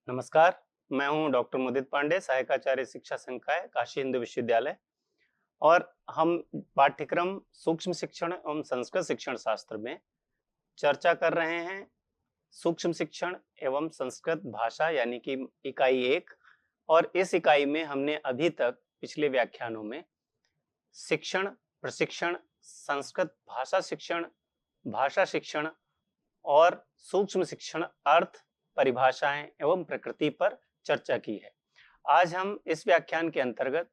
नमस्कार, मैं हूं डॉक्टर मुदित पांडे, सहायकाचार्य शिक्षा संकाय काशी हिंदू विश्वविद्यालय। और हम पाठ्यक्रम सूक्ष्म शिक्षण एवं संस्कृत शिक्षण शास्त्र में चर्चा कर रहे हैं सूक्ष्म शिक्षण एवं संस्कृत भाषा यानी कि इकाई 1। और इस इकाई में हमने अभी तक पिछले व्याख्यानों में शिक्षण, प्रशिक्षण, संस्कृत भाषा शिक्षण और सूक्ष्म शिक्षण, अर्थ, परिभाषाएं एवं प्रकृति पर चर्चा की है। आज हम इस व्याख्यान के अंतर्गत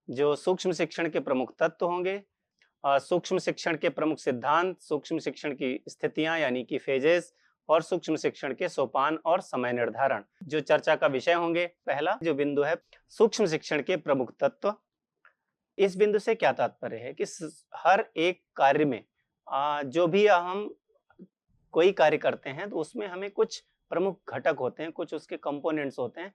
जो सूक्ष्म शिक्षण के प्रमुख तत्व होंगे, सूक्ष्म शिक्षण के प्रमुख सिद्धांत, सूक्ष्म शिक्षण की स्थितियां यानी कि फेजेस और सूक्ष्म शिक्षण के सोपान और समय निर्धारण जो चर्चा का विषय होंगे। पहला जो बिंदु है सूक्ष्म शिक्षण के प्रमुख तत्व। इस बिंदु से क्या तात्पर्य है कि हर एक कार्य में जो भी हम कोई कार्य करते हैं तो उसमें हमें कुछ प्रमुख घटक होते हैं, कुछ उसके कंपोनेंट्स होते हैं।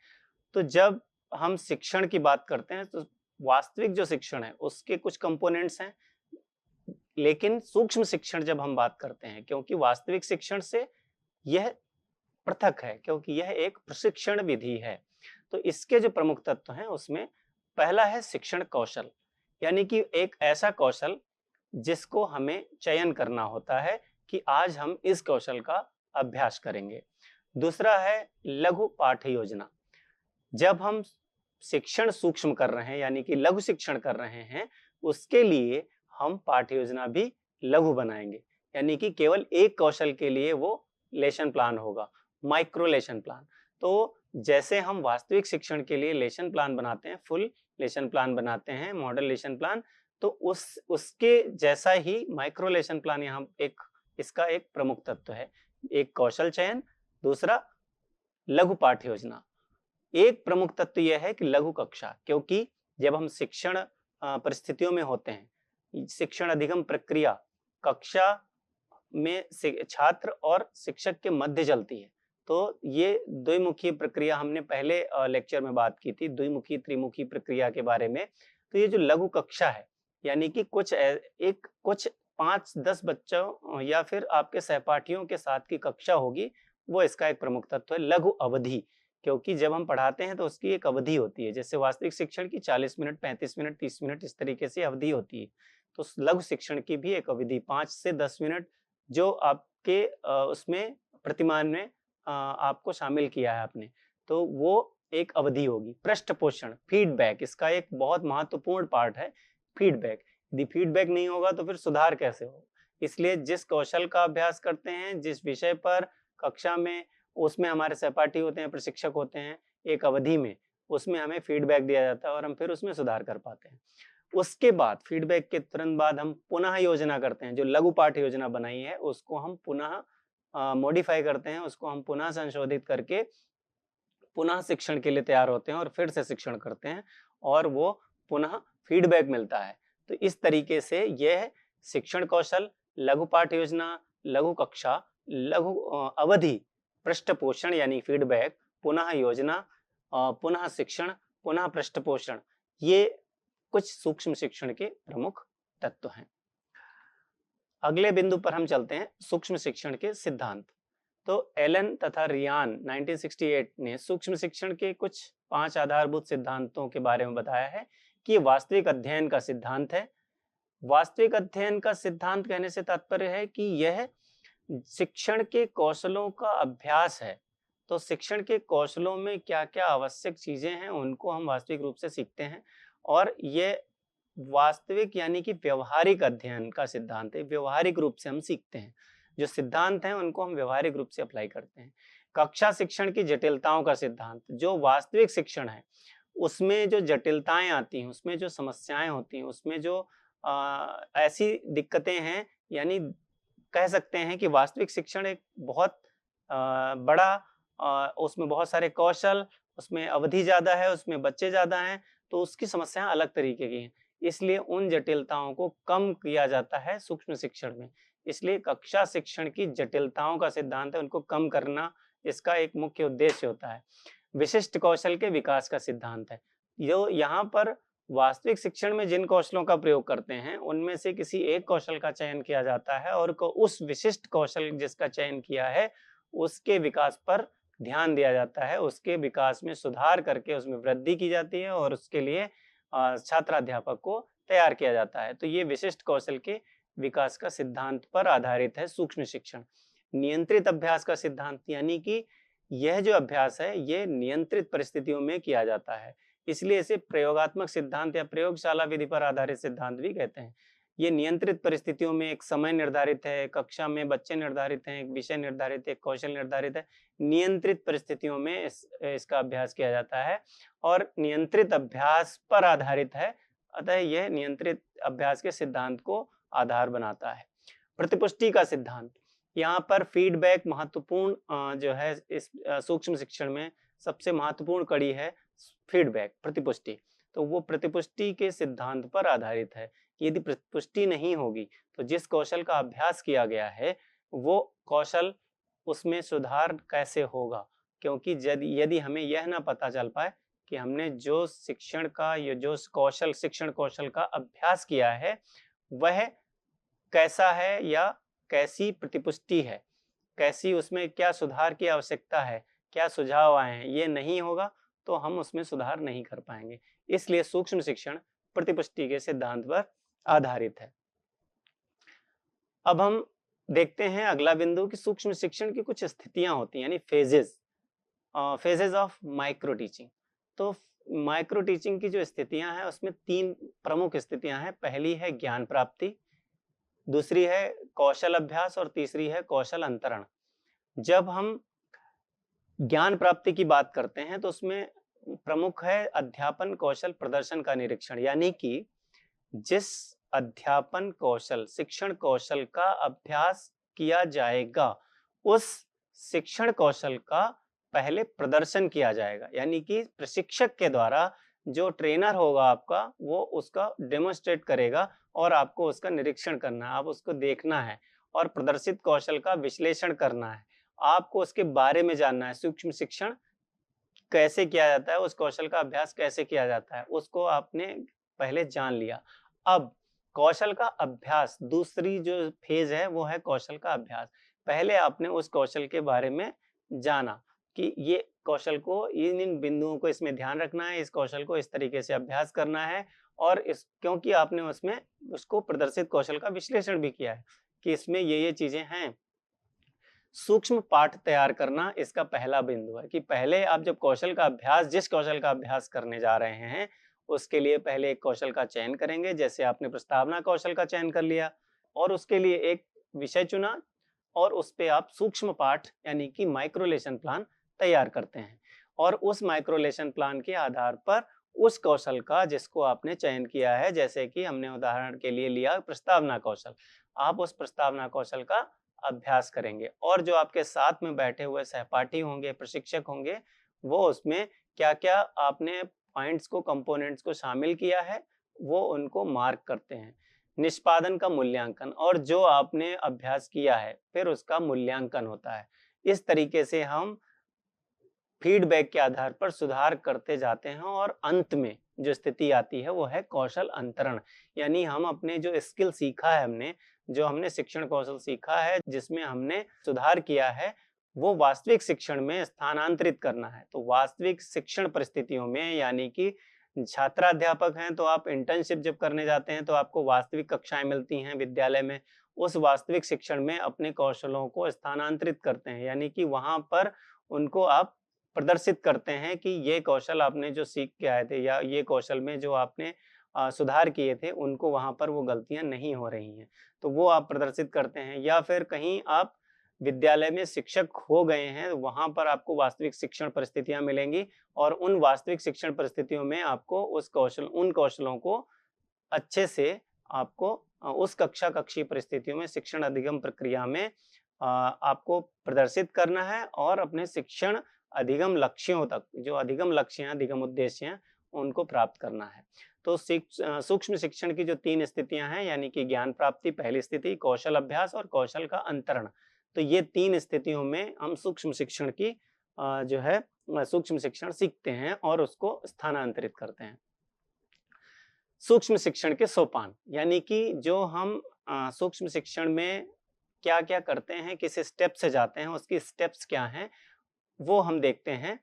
तो जब हम शिक्षण की बात करते हैं तो वास्तविक जो शिक्षण है उसके कुछ कंपोनेंट्स हैं, लेकिन सूक्ष्म शिक्षण जब हम बात करते हैं, क्योंकि वास्तविक शिक्षण से यह पृथक है, क्योंकि यह एक प्रशिक्षण विधि है। तो इसके जो प्रमुख तत्व हैं उसमें पहला है शिक्षण कौशल, यानी कि एक ऐसा कौशल जिसको हमें चयन करना होता है कि आज हम इस कौशल का अभ्यास करेंगे। दूसरा है लघु पाठ योजना। जब हम शिक्षण सूक्ष्म कर रहे हैं यानी कि लघु शिक्षण कर रहे हैं, उसके लिए हम पाठ योजना भी लघु बनाएंगे, यानी कि केवल एक कौशल के लिए वो लेसन प्लान होगा, माइक्रो लेसन प्लान। तो जैसे हम वास्तविक शिक्षण के लिए लेसन प्लान बनाते हैं, फुल लेसन प्लान बनाते हैं, मॉडल लेसन प्लान, तो उसके जैसा ही माइक्रो लेसन प्लान यहाँ इसका एक प्रमुख तत्व है। एक कौशल चयन, दूसरा लघु पाठ योजना। एक प्रमुख तत्व यह है कि लघु कक्षा, क्योंकि जब हम शिक्षण परिस्थितियों में होते हैं, शिक्षण अधिगम प्रक्रिया कक्षा में छात्र और शिक्षक के मध्य चलती है। तो ये द्विमुखी प्रक्रिया हमने पहले लेक्चर में बात की थी, द्विमुखी त्रिमुखी प्रक्रिया के बारे में। तो ये जो लघु कक्षा है, यानी कि कुछ 5-10 बच्चों या फिर आपके सहपाठियों के साथ की कक्षा होगी, वो इसका एक प्रमुख तत्व है। लघु अवधि, क्योंकि जब हम पढ़ाते हैं तो उसकी एक अवधि होती है, जैसे वास्तविक शिक्षण की 40 मिनट, 35 मिनट, 30 मिनट इस तरीके से अवधि होती है। तो लघु शिक्षण की भी एक अवधि 5 से 10 मिनट जो आपके उसमें प्रतिमान में आपको शामिल किया है आपने, तो वो एक अवधि होगी। पृष्ठ पोषण, फीडबैक, इसका एक बहुत महत्वपूर्ण पार्ट है फीडबैक। यदि फीडबैक नहीं होगा तो फिर सुधार कैसे होगा? इसलिए जिस कौशल का अभ्यास करते हैं, जिस विषय पर कक्षा में, उसमें हमारे सहपाठी होते हैं, प्रशिक्षक होते हैं, एक अवधि में उसमें हमें फीडबैक दिया जाता है और हम फिर उसमें सुधार कर पाते हैं। उसके बाद फीडबैक के तुरंत बाद हम पुनः योजना करते हैं। जो लघु पाठ योजना बनाई है उसको हम पुनः मॉडिफाई करते हैं, उसको हम पुनः संशोधित करके पुनः शिक्षण के लिए तैयार होते हैं और फिर से शिक्षण करते हैं और वो पुनः फीडबैक मिलता है। तो इस तरीके से यह शिक्षण कौशल, लघु पाठ योजना, लघु कक्षा, लघु अवधि, पृष्ठ पोषण यानी फीडबैक, पुनः योजना, पुनः शिक्षण, पुनः पृष्ठ पोषण, ये कुछ सूक्ष्म शिक्षण के प्रमुख तत्व हैं। अगले बिंदु पर हम चलते हैं, सूक्ष्म शिक्षण के सिद्धांत। तो एलन तथा रियान 1968 ने सूक्ष्म शिक्षण के कुछ 5 आधारभूत सिद्धांतों के बारे में बताया है कि ये वास्तविक अध्ययन का सिद्धांत है। वास्तविक अध्ययन का सिद्धांत कहने से तात्पर्य है कि यह शिक्षण के कौशलों का अभ्यास है। तो शिक्षण के कौशलों में क्या-क्या आवश्यक चीजें हैं उनको हम वास्तविक रूप से सीखते हैं, और ये वास्तविक यानी कि व्यवहारिक अध्ययन का सिद्धांत है। व्यवहारिक रूप से हम सीखते हैं, जो सिद्धांत हैं उनको हम व्यवहारिक रूप से अप्लाई करते हैं। कक्षा शिक्षण की जटिलताओं का सिद्धांत, जो वास्तविक शिक्षण है उसमें जो जटिलताएं आती हैं, उसमें जो समस्याएं होती हैं, उसमें जो ऐसी दिक्कतें हैं, यानी कह सकते हैं कि वास्तविक शिक्षण एक बहुत बड़ा, उसमें बहुत सारे कौशल, उसमें अवधि ज्यादा है, उसमें बच्चे ज्यादा हैं, तो उसकी समस्याएं अलग तरीके की हैं। इसलिए उन जटिलताओं को कम किया जाता है सूक्ष्म शिक्षण में। इसलिए कक्षा शिक्षण की जटिलताओं का सिद्धांत है, उनको कम करना इसका एक मुख्य उद्देश्य होता है। विशिष्ट कौशल के विकास का सिद्धांत है, जो यहाँ पर वास्तविक शिक्षण में जिन कौशलों का प्रयोग करते हैं उनमें से किसी एक कौशल का चयन किया जाता है और उस विशिष्ट कौशल जिसका चयन किया है उसके विकास पर ध्यान दिया जाता है, उसके विकास में सुधार करके उसमें वृद्धि की जाती है और उसके लिए छात्राध्यापक को तैयार किया जाता है। तो ये विशिष्ट कौशल के विकास का सिद्धांत पर आधारित है सूक्ष्म शिक्षण। नियंत्रित अभ्यास का सिद्धांत, यानी कि यह जो अभ्यास है ये नियंत्रित परिस्थितियों में किया जाता है, इसलिए इसे प्रयोगात्मक सिद्धांत या प्रयोगशाला विधि पर आधारित सिद्धांत भी कहते हैं। ये नियंत्रित परिस्थितियों में एक समय निर्धारित है, कक्षा में बच्चे निर्धारित हैं, एक विषय निर्धारित है, एक कौशल निर्धारित है। नियंत्रित परिस्थितियों में इसका अभ्यास किया जाता है और नियंत्रित अभ्यास पर आधारित है, अतः यह नियंत्रित अभ्यास के सिद्धांत को आधार बनाता है। प्रतिपुष्टि का सिद्धांत, यहाँ पर फीडबैक महत्वपूर्ण जो है इस सूक्ष्म शिक्षण में सबसे महत्वपूर्ण कड़ी है फीडबैक, प्रतिपुष्टि। तो वो प्रतिपुष्टि के सिद्धांत पर आधारित है। यदि प्रतिपुष्टि नहीं होगी तो जिस कौशल का अभ्यास किया गया है वो कौशल, उसमें सुधार कैसे होगा, क्योंकि यदि हमें यह ना पता चल पाए कि हमने जो शिक्षण का या जो कौशल शिक्षण कौशल का अभ्यास किया है वह कैसा है या कैसी प्रतिपुष्टि है, कैसी उसमें क्या सुधार की आवश्यकता है, क्या सुझाव आए हैं, ये नहीं होगा तो हम उसमें सुधार नहीं कर पाएंगे। इसलिए सूक्ष्म शिक्षण प्रतिपुष्टि के सिद्धांत पर आधारित है। अब हम देखते हैं अगला बिंदु कि सूक्ष्म शिक्षण की कुछ स्थितियां होती हैं, यानी फेजेस ऑफ माइक्रो टीचिंग। तो माइक्रो टीचिंग की जो स्थितियां हैं उसमें 3 प्रमुख स्थितियां हैं। पहली है ज्ञान प्राप्ति, दूसरी है कौशल अभ्यास और तीसरी है कौशल अंतरण। जब हम ज्ञान प्राप्ति की बात करते हैं तो उसमें प्रमुख है अध्यापन कौशल प्रदर्शन का निरीक्षण, यानी कि जिस अध्यापन कौशल शिक्षण कौशल का अभ्यास किया जाएगा उस शिक्षण कौशल का पहले प्रदर्शन किया जाएगा, यानी कि प्रशिक्षक के द्वारा जो ट्रेनर होगा आपका वो उसका डेमोन्स्ट्रेट करेगा और आपको उसका निरीक्षण करना है, आप उसको देखना है और प्रदर्शित कौशल का विश्लेषण करना है, आपको उसके बारे में जानना है। सूक्ष्म शिक्षण कैसे किया जाता है, उस कौशल का अभ्यास कैसे किया जाता है, उसको आपने पहले जान लिया। अब कौशल का अभ्यास, दूसरी जो फेज है वो है कौशल का अभ्यास। पहले आपने उस कौशल के बारे में जाना कि ये कौशल को इन बिंदुओं को इसमें ध्यान रखना है, इस कौशल को इस तरीके से अभ्यास करना है और इस क्योंकि आपने उसमें उसको प्रदर्शित कौशल का विश्लेषण भी किया है कि इसमें ये चीजें हैं। सूक्ष्म पाठ तैयार करना इसका पहला बिंदु है कि पहले आप जब कौशल का अभ्यास, जिस कौशल का अभ्यास करने जा रहे हैं उसके लिए पहले एक कौशल का चयन करेंगे। जैसे आपने प्रस्तावना कौशल का चयन कर लिया और उसके लिए एक विषय चुना और उस पे आप सूक्ष्म पाठ यानी कि माइक्रो लेसन प्लान तैयार करते हैं और उस माइक्रो लेसन प्लान के आधार पर उस कौशल का जिसको आपने चयन किया है, जैसे कि हमने उदाहरण के लिए लिया प्रस्तावना कौशल, आप उस प्रस्तावना कौशल का अभ्यास करेंगे और जो आपके साथ में बैठे हुए सहपाठी होंगे, प्रशिक्षक होंगे, वो उसमें क्या-क्या आपने पॉइंट्स को, कंपोनेंट्स को शामिल किया है, वो उनको मार्क करते हैं। निष्पादन का मूल्यांकन, और जो आपने अभ्यास किया है फिर उसका मूल्यांकन होता है। इस तरीके से हम फीडबैक के आधार पर सुधार करते जाते हैं और अंत में जो स्थिति आती है वो है कौशल अंतरण, यानी हम अपने जो स्किल सीखा है, हमने जो हमने शिक्षण कौशल सीखा है, जिसमें हमने सुधार किया है, वो वास्तविक शिक्षण में स्थानांतरित करना है। तो वास्तविक शिक्षण परिस्थितियों में, यानी कि छात्राध्यापक हैं तो आप इंटर्नशिप जब करने जाते हैं तो आपको वास्तविक कक्षाएं मिलती हैं विद्यालय में, उस वास्तविक शिक्षण में अपने कौशलों को स्थानांतरित करते हैं, यानी कि वहां पर उनको आप प्रदर्शित करते हैं कि ये कौशल आपने जो सीख के आए थे या ये कौशल में जो आपने सुधार किए थे उनको वहां पर वो गलतियां नहीं हो रही हैं, तो वो आप प्रदर्शित करते हैं। या फिर कहीं आप विद्यालय में शिक्षक हो गए हैं, वहां पर आपको वास्तविक शिक्षण परिस्थितियां मिलेंगी और उन वास्तविक शिक्षण परिस्थितियों में आपको उन कौशलों को अच्छे से आपको उस कक्षीय परिस्थितियों में शिक्षण अधिगम प्रक्रिया में आपको प्रदर्शित करना है और अपने शिक्षण अधिगम लक्ष्यों तक, जो अधिगम लक्ष्य हैं, अधिगम उद्देश्य हैं, उनको प्राप्त करना है। तो सूक्ष्म शिक्षण की जो 3 स्थितियां हैं, यानी कि ज्ञान प्राप्ति पहली स्थिति, कौशल अभ्यास और कौशल का अंतरण, तो ये 3 स्थितियों में हम सूक्ष्म शिक्षण की जो है सूक्ष्म शिक्षण सीखते हैं और उसको स्थानांतरित करते हैं। सूक्ष्म शिक्षण के सोपान, यानी कि जो हम सूक्ष्म शिक्षण में क्या-क्या करते हैं, किस स्टेप से जाते हैं, उसकी स्टेप्स क्या हैं, वो हम देखते हैं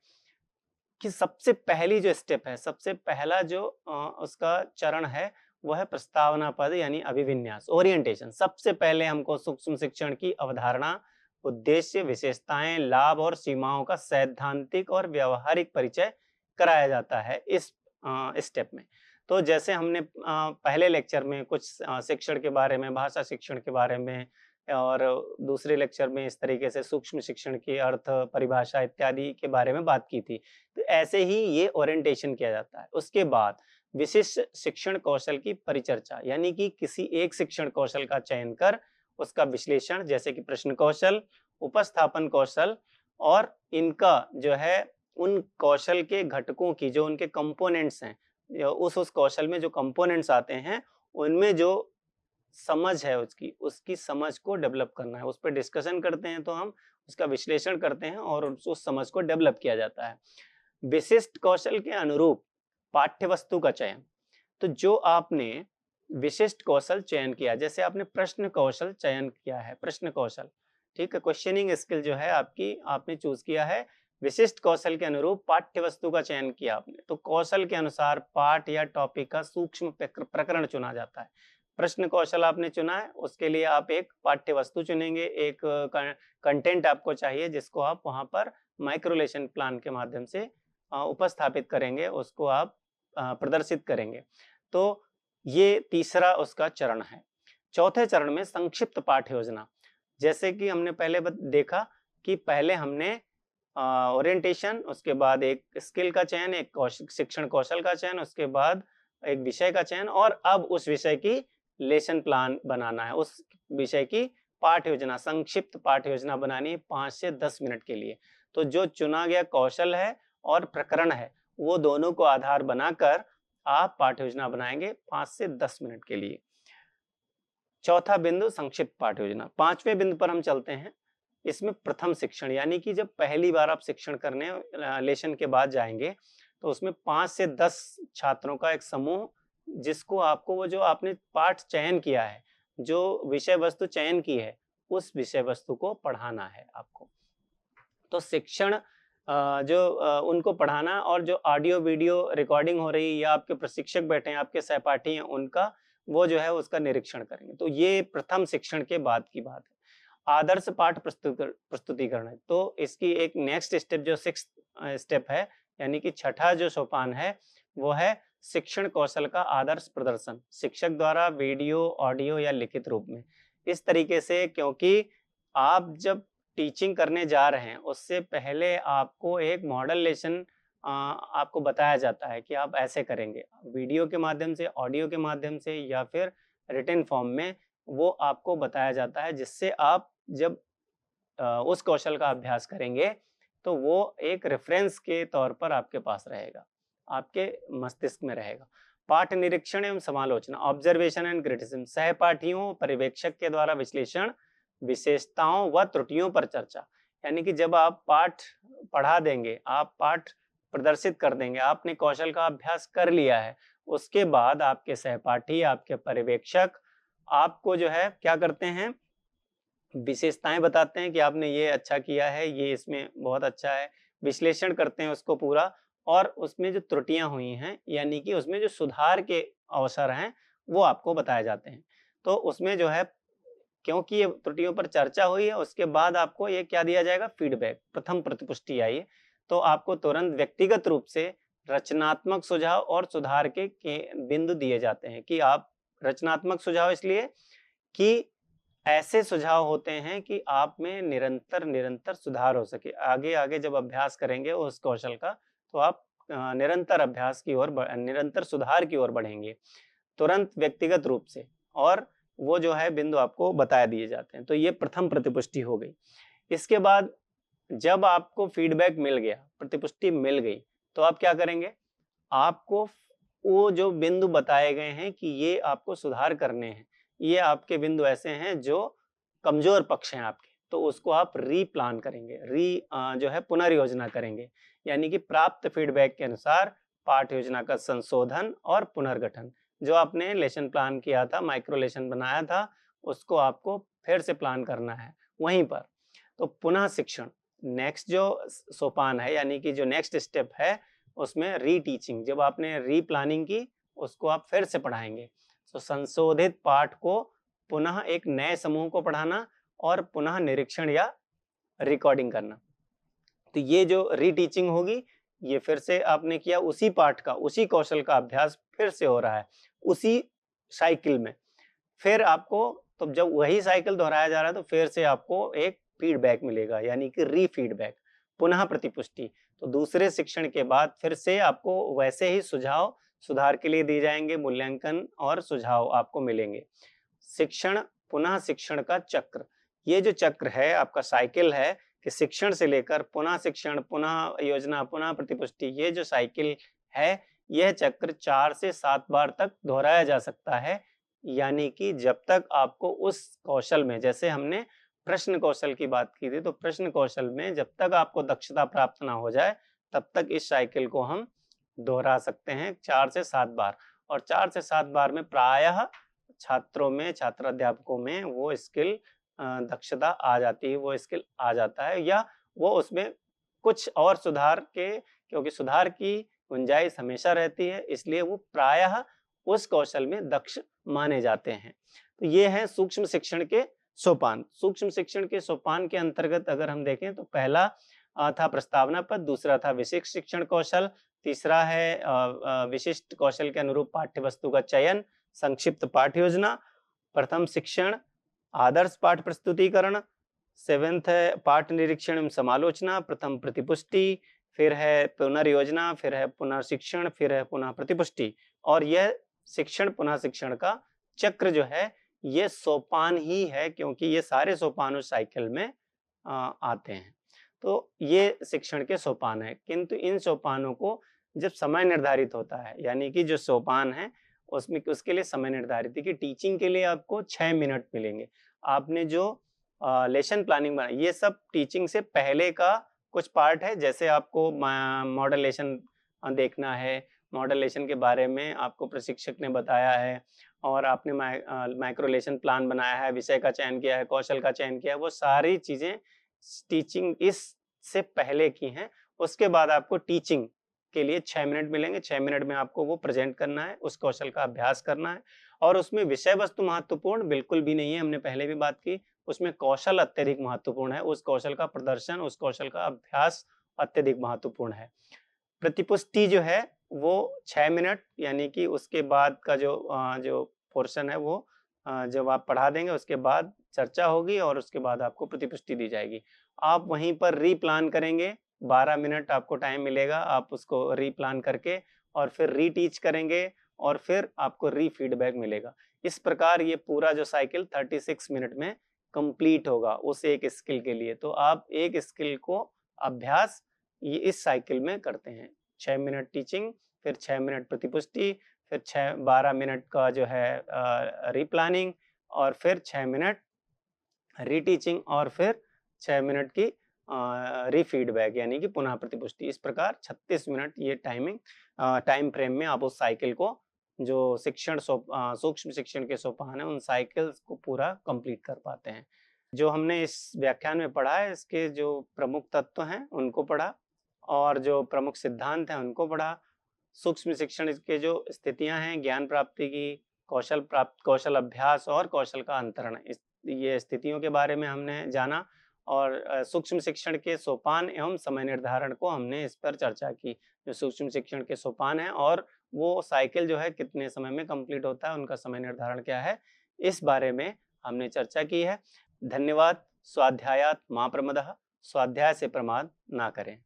कि सबसे पहली जो स्टेप है, सबसे पहला जो उसका चरण है, वो है प्रस्तावना पद यानी अभिविन्यास, ओरिएंटेशन। सबसे पहले हमको सूक्ष्म शिक्षण की अवधारणा, उद्देश्य, विशेषताएं, लाभ और सीमाओं का सैद्धांतिक और व्यवहारिक परिचय कराया जाता है इस स्टेप में। तो जैसे हमने पहले लेक्चर में कुछ शिक्षण के बारे में, भाषा शिक्षण के बारे में, और दूसरे लेक्चर में इस तरीके से सूक्ष्म शिक्षण की अर्थ, परिभाषा इत्यादि के बारे में बात की थी। तो ऐसे ही ये ओरिएंटेशन किया जाता है। उसके बाद विशिष्ट शिक्षण कौशल की परिचर्चा, यानी कि किसी एक शिक्षण कौशल का चयन कर उसका विश्लेषण, जैसे कि प्रश्न कौशल, उपस्थापन कौशल, और इनका जो है उन कौशल के घटकों की, जो उनके कंपोनेंट्स हैं, उस कौशल में जो कंपोनेंट्स आते हैं, उनमें जो समझ है उसकी समझ को डेवलप करना है। उस पर डिस्कशन करते हैं, तो हम उसका विश्लेषण करते हैं और उस समझ को डेवलप किया जाता है। विशिष्ट कौशल के अनुरूप पाठ्य वस्तु का चयन। तो जो आपने विशिष्ट कौशल चयन किया, जैसे आपने प्रश्न कौशल चयन किया है, प्रश्न कौशल, ठीक है, क्वेश्चनिंग स्किल जो है आपकी, आपने चूज किया है, विशिष्ट कौशल के अनुरूप पाठ्य वस्तु का चयन किया आपने, तो कौशल के अनुसार पाठ या टॉपिक का सूक्ष्म प्रकरण चुना जाता है। प्रश्न कौशल आपने चुना है, उसके लिए आप एक पाठ्य वस्तु चुनेंगे, एक कंटेंट आपको चाहिए जिसको आप वहां पर माइक्रो लेसन प्लान के माध्यम से उपस्थापित करेंगे, उसको आप प्रदर्शित करेंगे। तो ये तीसरा उसका चरण है। चौथे चरण में संक्षिप्त पाठ योजना। जैसे कि हमने पहले देखा कि पहले हमने ओरिएंटेशन, उसके बाद एक स्किल का चयन, एक शिक्षण कौशल का चयन, उसके बाद एक विषय का चयन, और अब उस विषय की लेसन प्लान बनाना है, उस विषय की पाठ योजना, संक्षिप्त पाठ योजना बनानी है 5 से 10 मिनट के लिए। तो जो चुना गया कौशल है और प्रकरण है, वो दोनों को आधार बनाकर आप पाठ योजना बनाएंगे 5 से 10 मिनट के लिए। चौथा बिंदु संक्षिप्त पाठ योजना। 5वें बिंदु पर हम चलते हैं। इसमें प्रथम शिक्षण, यानी कि जब पहली बार आप शिक्षण करने लेसन के बाद जाएंगे, तो उसमें 5 से 10 छात्रों का एक समूह, जिसको आपको वो जो आपने पाठ चयन किया है, जो विषय वस्तु चयन की है, उस विषय वस्तु को पढ़ाना है आपको। तो शिक्षण जो उनको पढ़ाना, और जो ऑडियो वीडियो रिकॉर्डिंग हो रही है या आपके प्रशिक्षक बैठे हैं, आपके सहपाठी हैं, उनका वो जो है उसका निरीक्षण करेंगे। तो ये प्रथम शिक्षण के बाद की बात है। आदर्श पाठ प्रस्तुतिकरण है, तो इसकी एक नेक्स्ट स्टेप, जो 6th स्टेप है, यानी कि छठा जो सोपान है, वो है शिक्षण कौशल का आदर्श प्रदर्शन, शिक्षक द्वारा वीडियो, ऑडियो या लिखित रूप में। इस तरीके से, क्योंकि आप जब टीचिंग करने जा रहे हैं, उससे पहले आपको एक मॉडल लेसन आपको बताया जाता है कि आप ऐसे करेंगे, वीडियो के माध्यम से, ऑडियो के माध्यम से, या फिर रिटन फॉर्म में, वो आपको बताया जाता है, जिससे आप जब उस कौशल का अभ्यास करेंगे, तो वो एक रेफरेंस के तौर पर आपके पास रहेगा, आपके मस्तिष्क में रहेगा। पाठ निरीक्षण एवं समालोचना, ऑब्जर्वेशन एंड क्रिटिसिज्म, सहपाठियों, पर्यवेक्षक के द्वारा विश्लेषण, विशेषताओं व त्रुटियों पर चर्चा। यानी कि जब आप पाठ पढ़ा देंगे, आप पाठ प्रदर्शित कर देंगे, आपने कौशल का अभ्यास कर लिया है, उसके बाद आपके सहपाठी, आपके पर्यवेक्षक आपको जो है क्या करते हैं, विशेषताएं बताते हैं कि आपने ये अच्छा किया है, ये इसमें बहुत अच्छा है, विश्लेषण करते हैं उसको पूरा, और उसमें जो त्रुटियां हुई हैं, यानी कि उसमें जो सुधार के अवसर हैं, वो आपको बताए जाते हैं। तो उसमें जो है, क्योंकि ये त्रुटियों पर चर्चा हुई है, उसके बाद आपको ये क्या दिया जाएगा, फीडबैक, प्रथम प्रतिपुष्टि आई, तो आपको तुरंत व्यक्तिगत रूप से रचनात्मक सुझाव और सुधार के बिंदु दिए जाते हैं, कि आप रचनात्मक सुझाव इसलिए कि ऐसे सुझाव होते हैं कि आप में निरंतर निरंतर सुधार हो सके, आगे आगे जब अभ्यास करेंगे उस कौशल का, तो आप निरंतर अभ्यास की ओर, निरंतर सुधार की ओर बढ़ेंगे, तुरंत व्यक्तिगत रूप से, और वो जो है बिंदु आपको बता दिए जाते हैं। तो ये प्रथम प्रतिपुष्टि हो गई। इसके बाद जब आपको फीडबैक मिल गया, प्रतिपुष्टि मिल गई, तो आप क्या करेंगे, आपको वो जो बिंदु बताए गए हैं कि ये आपको सुधार करने हैं, ये आपके बिंदु ऐसे हैं जो कमजोर पक्ष हैं आपके, तो उसको आप रीप्लान करेंगे, जो है पुनर्योजना करेंगे, यानी कि प्राप्त फीडबैक के अनुसार पाठ योजना का संशोधन और पुनर्गठन। जो आपने लेसन प्लान किया था, माइक्रो लेसन बनाया था, उसको आपको फिर से प्लान करना है वहीं पर। तो पुनः शिक्षण, नेक्स्ट जो सोपान है यानी कि जो नेक्स्ट स्टेप है उसमें रीटीचिंग, जब आपने रीप्लानिंग की उसको आप फिर से पढ़ाएंगे। तो संशोधित पाठ को पुनः एक नए समूह को पढ़ाना और पुनः निरीक्षण या रिकॉर्डिंग करना। तो ये जो रीटीचिंग होगी ये फिर से आपने किया, उसी पाठ का उसी कौशल का अभ्यास फिर से हो रहा है उसी साइकिल में। फिर आपको तो जब वही साइकिल दोहराया जा रहा है तो फिर से आपको एक फीडबैक मिलेगा यानी कि रीफीडबैक, पुनः प्रतिपुष्टि। तो दूसरे शिक्षण के बाद फिर से आपको वैसे ही सुझाव सुधार के लिए दिए जाएंगे, मूल्यांकन और सुझाव आपको मिलेंगे। शिक्षण पुनः शिक्षण का चक्र, ये जो चक्र है आपका साइकिल है कि शिक्षण से लेकर पुनः शिक्षण, पुनः योजना, पुनः प्रतिपुष्टि, ये जो साइकिल है यह चक्र 4 से 7 बार तक दोहराया जा सकता है। यानी कि जब तक आपको उस कौशल में, जैसे हमने प्रश्न कौशल की बात की थी, तो प्रश्न कौशल में जब तक आपको दक्षता प्राप्त ना हो जाए तब तक इस साइकिल को हम दोहरा सकते हैं 4 से 7 बार। और 4 से 7 बार में प्रायः छात्रों में, छात्र अध्यापकों में वो स्किल दक्षता आ जाती है, वो स्किल आ जाता है, या वो उसमें कुछ और सुधार के, क्योंकि सुधार की गुंजाइश हमेशा रहती है, इसलिए वो प्रायः उस कौशल में दक्ष माने जाते हैं। तो ये है सूक्ष्म शिक्षण के सोपान। सूक्ष्म शिक्षण के सोपान के अंतर्गत अगर हम देखें तो पहला था प्रस्तावना पद, दूसरा था विशिष्ट शिक्षण कौशल, तीसरा है विशिष्ट कौशल के अनुरूप पाठ्य वस्तु का चयन, संक्षिप्त पाठ्य योजना, प्रथम शिक्षण, आदर्श पाठ प्रस्तुतिकरण, 7th है पाठ निरीक्षण एवं समालोचना, प्रथम प्रतिपुष्टि, फिर है पुनर्योजना, फिर है पुनर्शिक्षण, फिर है पुनः प्रतिपुष्टि। और यह शिक्षण पुनः शिक्षण का चक्र जो है ये सोपान ही है, क्योंकि ये सारे सोपान उस साइकिल में आते हैं। तो ये शिक्षण के सोपान है, किंतु इन सोपानों को जब समय निर्धारित होता है, यानी कि जो सोपान है उसमें उसके लिए समय निर्धारित है कि टीचिंग के लिए आपको 6 मिनट मिलेंगे। आपने जो लेसन प्लानिंग बनाई, ये सब टीचिंग से पहले का कुछ पार्ट है। जैसे आपको मॉडल लेसन देखना है, मॉडल लेसन के बारे में आपको प्रशिक्षक ने बताया है, और आपने माइक्रो लेसन प्लान बनाया है, विषय का चयन किया है, कौशल का चयन किया है, वो सारी चीजें टीचिंग इससे पहले की हैं। उसके बाद आपको टीचिंग के लिए 6 मिनट मिलेंगे। 6 मिनट में आपको वो प्रेजेंट करना है, उस कौशल का अभ्यास करना है। और उसमें विषय वस्तु महत्वपूर्ण बिल्कुल भी नहीं है, हमने पहले भी बात की, उसमें कौशल अत्यधिक महत्वपूर्ण है, उस कौशल का प्रदर्शन, उस कौशल का अभ्यास अत्यधिक महत्वपूर्ण है। प्रतिपुष्टि जो है वो 6 मिनट, यानी कि उसके बाद का जो पोर्शन है वो जब आप पढ़ा देंगे उसके बाद चर्चा होगी और उसके बाद आपको प्रतिपुष्टि दी जाएगी। आप वहीं पर रीप्लान करेंगे, 12 मिनट आपको टाइम मिलेगा, आप उसको रीप्लान करके और फिर रीटीच करेंगे और फिर आपको रीफीडबैक मिलेगा। इस प्रकार ये पूरा जो साइकिल 36 मिनट में कंप्लीट होगा उस एक स्किल के लिए। तो आप एक स्किल को अभ्यास ये इस साइकिल में करते हैं, 6 मिनट टीचिंग, फिर 6 मिनट प्रतिपुष्टि, फिर 12 मिनट का जो है रीप्लानिंग, और फिर 6 मिनट रीटीचिंग, और फिर 6 मिनट की रीफीडबैक यानी कि पुनः प्रतिपुष्टि। इस प्रकार 36 मिनट ये टाइम फ्रेम में आप उस साइकिल को, जो सूक्ष्म शिक्षण के सोपान है, उन साइकिल्स को पूरा कंप्लीट कर पाते हैं। जो हमने इस व्याख्यान में पढ़ा है इसके जो प्रमुख तत्व हैं उनको पढ़ा, और जो प्रमुख सिद्धांत हैं उनको पढ़ा। सूक्ष्म शिक्षण के जो स्थितियां हैं, ज्ञान प्राप्ति की, कौशल अभ्यास और कौशल का अंतरण, ये स्थितियों के बारे में हमने जाना। और सूक्ष्म शिक्षण के सोपान एवं समय निर्धारण को हमने इस पर चर्चा की, जो सूक्ष्म शिक्षण के सोपान है और वो साइकिल जो है कितने समय में कंप्लीट होता है, उनका समय निर्धारण क्या है, इस बारे में हमने चर्चा की है। धन्यवाद। स्वाध्यायात् मा प्रमदः, स्वाध्याय से प्रमाद ना करें।